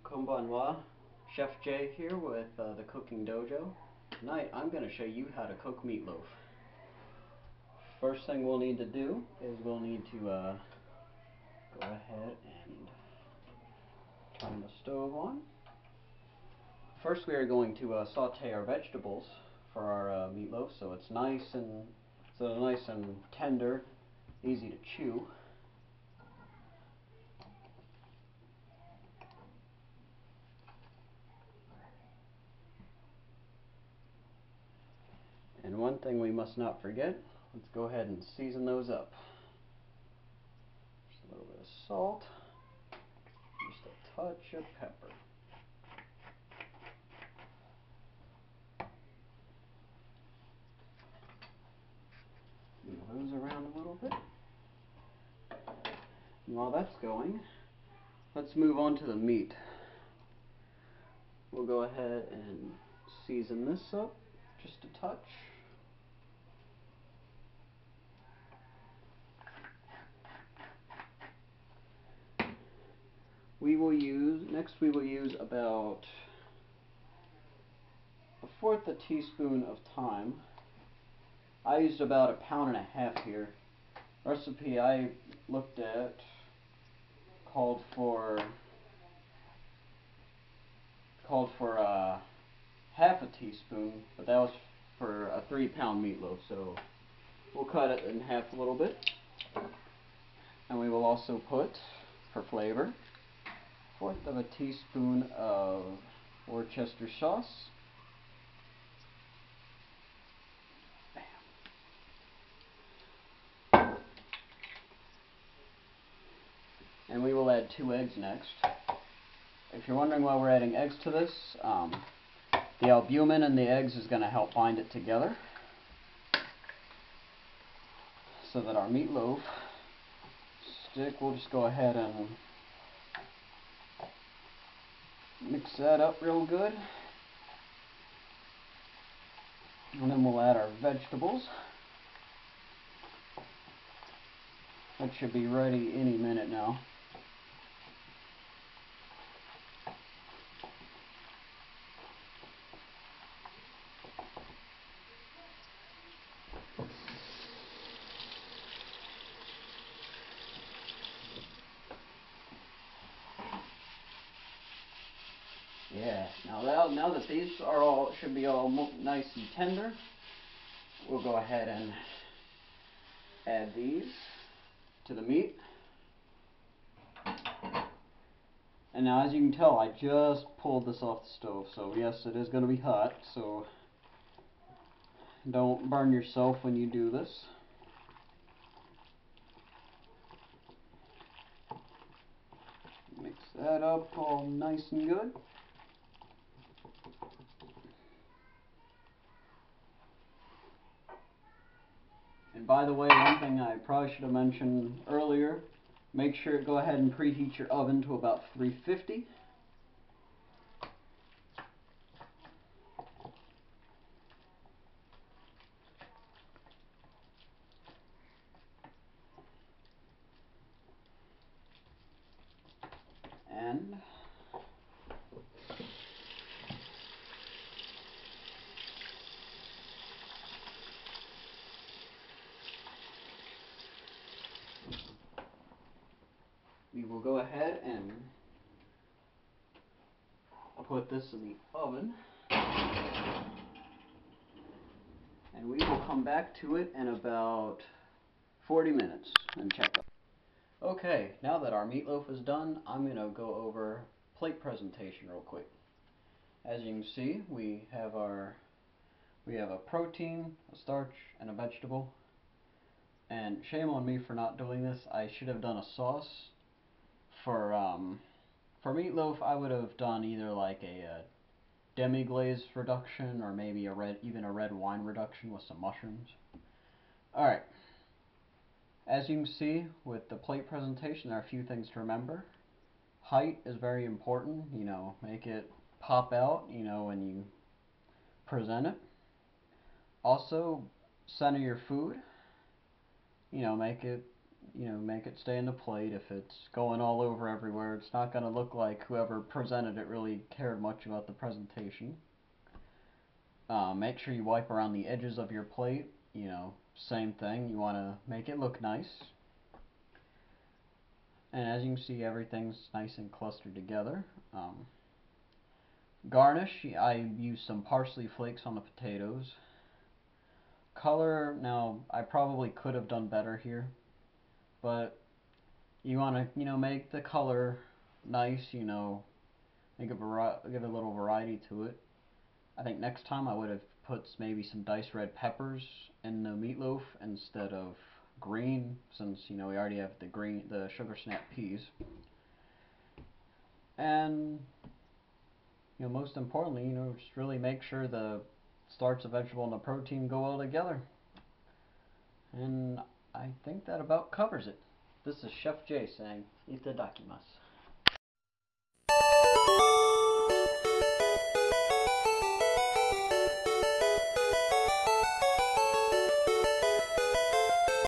Konbanwa, Chef Jay here with the Cooking Dojo. Tonight I'm going to show you how to cook meatloaf. First thing we'll need to do is we'll need to go ahead and turn the stove on. First we are going to saute our vegetables for our meatloaf so it's nice and tender, easy to chew. And one thing we must not forget, let's go ahead and season those up. Just a little bit of salt, just a touch of pepper. Move those around a little bit. And while that's going, let's move on to the meat. We'll go ahead and season this up just a touch. Next we will use about 1/4 teaspoon of thyme. I used about 1.5 pounds here. Recipe I looked at called for 1/2 teaspoon, but that was for a 3-pound meatloaf, so we'll cut it in half a little bit. And we will also put, for flavor, 1/4 teaspoon of Worcestershire sauce. And we will add 2 eggs next. If you're wondering why we're adding eggs to this, the albumin in the eggs is going to help bind it together so that our meatloaf stick. We'll just go ahead and mix that up real good. And then we'll add our vegetables. That should be ready any minute now. Yeah, now that these are should be all nice and tender, we'll go ahead and add these to the meat. And now, as you can tell, I just pulled this off the stove, so yes, it is going to be hot, so don't burn yourself when you do this. Mix that up all nice and good. And by the way, one thing I probably should have mentioned earlier, make sure to go ahead and preheat your oven to about 350. And we will go ahead and put this in the oven, and we will come back to it in about 40 minutes and check it. Okay, now that our meatloaf is done, I'm going to go over plate presentation real quick. As you can see, we have a protein, a starch, and a vegetable. And shame on me for not doing this. I should have done a sauce. For meatloaf, I would have done either like a demi-glaze reduction or maybe even a red wine reduction with some mushrooms. Alright, as you can see with the plate presentation, there are a few things to remember. height is very important. You know, make it pop out, you know, when you present it. Also, center your food. Make it stay in the plate. If it's going all over everywhere, it's not going to look like whoever presented it really cared much about the presentation. Make sure you wipe around the edges of your plate. Same thing. You want to make it look nice. And as you can see, everything's nice and clustered together. Garnish, I use some parsley flakes on the potatoes. Color, now I probably could have done better here, but you want to, make the color nice, give a little variety to it. I think next time I would have put maybe some diced red peppers in the meatloaf instead of green, since we already have the sugar snap peas. And most importantly, just really make sure the starch, the vegetable, and the protein go all together. And I think that about covers it. This is Chef Jay saying, itadakimasu.